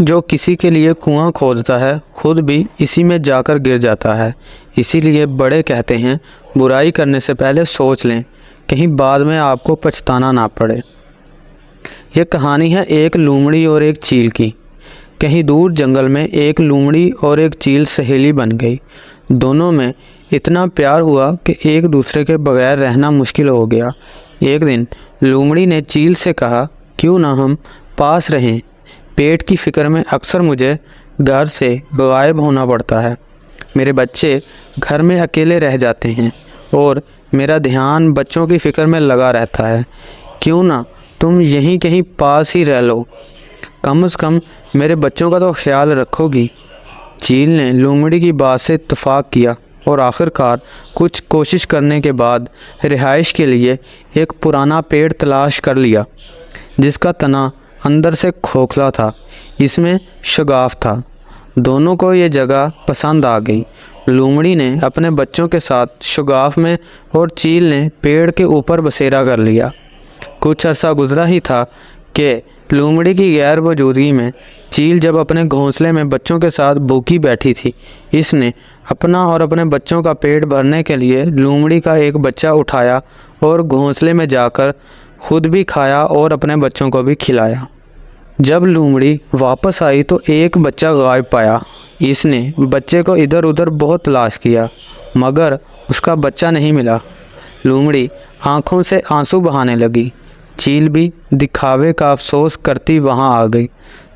जो किसी के लिए कुआं खोदता है खुद भी इसी में जाकर गिर जाता है। इसीलिए बड़े कहते हैं बुराई करने से पहले सोच लें, कहीं बाद में आपको पछताना ना पड़े। यह कहानी है एक लूमड़ी और एक चील की। कहीं दूर जंगल में एक लूमड़ी और एक चील सहेली बन गई। दोनों में इतना प्यार हुआ कि एक दूसरे के बगैर रहना मुश्किल हो गया। एक दिन लूमड़ी ने चील से कहा, क्यों ना हम पास रहें। पेट की फ़िक्र में अक्सर मुझे घर से गायब होना पड़ता है। मेरे बच्चे घर में अकेले रह जाते हैं और मेरा ध्यान बच्चों की फ़िक्र में लगा रहता है। क्यों ना तुम यहीं कहीं पास ही रह लो, कम से कम मेरे बच्चों का तो ख्याल रखोगी। चील ने लूमड़ी की बात से इत्तेफाक किया और आखिरकार कुछ कोशिश करने के बाद रिहाइश के लिए एक पुराना पेड़ तलाश कर लिया, जिसका तना अंदर से खोखला था। इसमें शगाफ था। दोनों को ये जगह पसंद आ गई। लूमड़ी ने अपने बच्चों के साथ शगाफ में और चील ने पेड़ के ऊपर बसेरा कर लिया। कुछ अरसा गुजरा ही था कि लूमड़ी की गैर मौजूदगी में चील जब अपने घोंसले में बच्चों के साथ भूखी बैठी थी, इसने अपना और अपने बच्चों का पेट भरने के लिए लूमड़ी का एक बच्चा उठाया और घोंसले में जाकर खुद भी खाया और अपने बच्चों को भी खिलाया। जब लूमड़ी वापस आई तो एक बच्चा गायब पाया। इसने बच्चे को इधर उधर बहुत तलाश किया, मगर उसका बच्चा नहीं मिला। लूमड़ी आंखों से आंसू बहाने लगी। चील भी दिखावे का अफसोस करती वहां आ गई।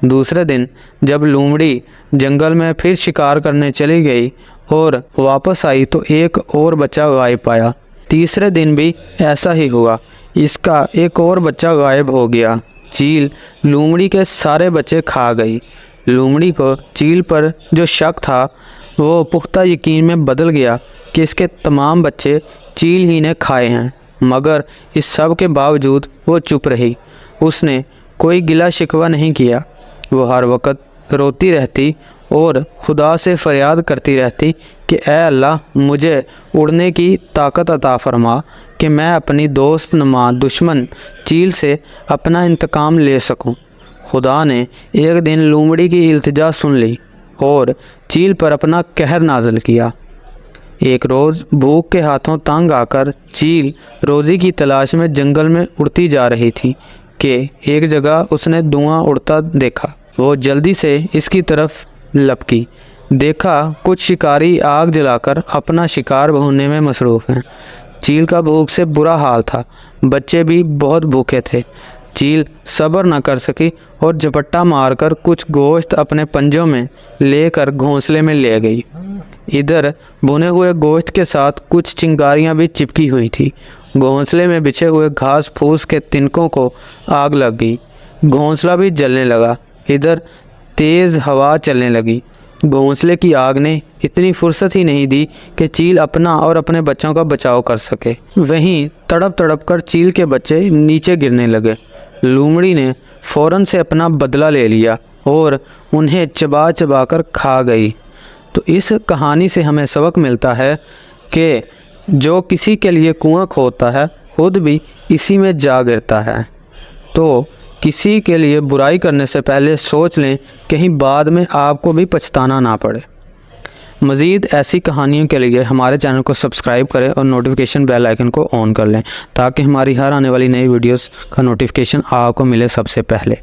दूसरे दिन जब लूमड़ी जंगल में फिर शिकार करने चली गई और वापस आई तो एक और बच्चा गायब पाया। तीसरे दिन भी ऐसा ही हुआ, इसका एक और बच्चा गायब हो गया। चील लूमड़ी के सारे बच्चे खा गई। लूमड़ी को चील पर जो शक था वो पुख्ता यकीन में बदल गया कि इसके तमाम बच्चे चील ही ने खाए हैं, मगर इस सब के बावजूद वो चुप रही। उसने कोई गिला शिकवा नहीं किया। वो हर वक्त रोती रहती और खुदा से फरियाद करती रहती कि ऐ अल्लाह, मुझे उड़ने की ताकत अता फरमा कि मैं अपनी दोस्त नुमा दुश्मन चील से अपना इंतकाम ले सकूं। खुदा ने एक दिन लूमड़ी की इल्तिजा सुन ली और चील पर अपना कहर नाज़िल किया। एक रोज़ भूख के हाथों तंग आकर चील रोज़ी की तलाश में जंगल में उड़ती जा रही थी कि एक जगह उसने धुआं उड़ता देखा। वो जल्दी से इसकी तरफ लपकी। देखा कुछ शिकारी आग जलाकर अपना शिकार भूनने में मसरूफ़ हैं। चील का भूख से बुरा हाल था। बच्चे भी बहुत भूखे थे। चील सब्र न कर सकी और झपट्टा मारकर कुछ गोश्त अपने पंजों में लेकर घोंसले में ले गई। इधर भुने हुए गोश्त के साथ कुछ चिंगारियां भी चिपकी हुई थी। घोंसले में बिछे हुए घास फूस के तिनकों को आग लग गई। घोंसला भी जलने लगा। इधर तेज़ हवा चलने लगी। घोंसले की आग ने इतनी फुर्सत ही नहीं दी कि चील अपना और अपने बच्चों का बचाव कर सके। वहीं तड़प तड़प कर चील के बच्चे नीचे गिरने लगे। लूमड़ी ने फ़ौरन से अपना बदला ले लिया और उन्हें चबा चबा कर खा गई। तो इस कहानी से हमें सबक मिलता है कि जो किसी के लिए कुआं खोदता है खुद भी इसी में जा गिरता है। तो किसी के लिए बुराई करने से पहले सोच लें, कहीं बाद में आपको भी पछताना ना पड़े। मज़ीद ऐसी कहानियों के लिए हमारे चैनल को सब्सक्राइब करें और नोटिफिकेशन बेल आइकन को ऑन कर लें, ताकि हमारी हर आने वाली नई वीडियोस का नोटिफिकेशन आपको मिले सबसे पहले।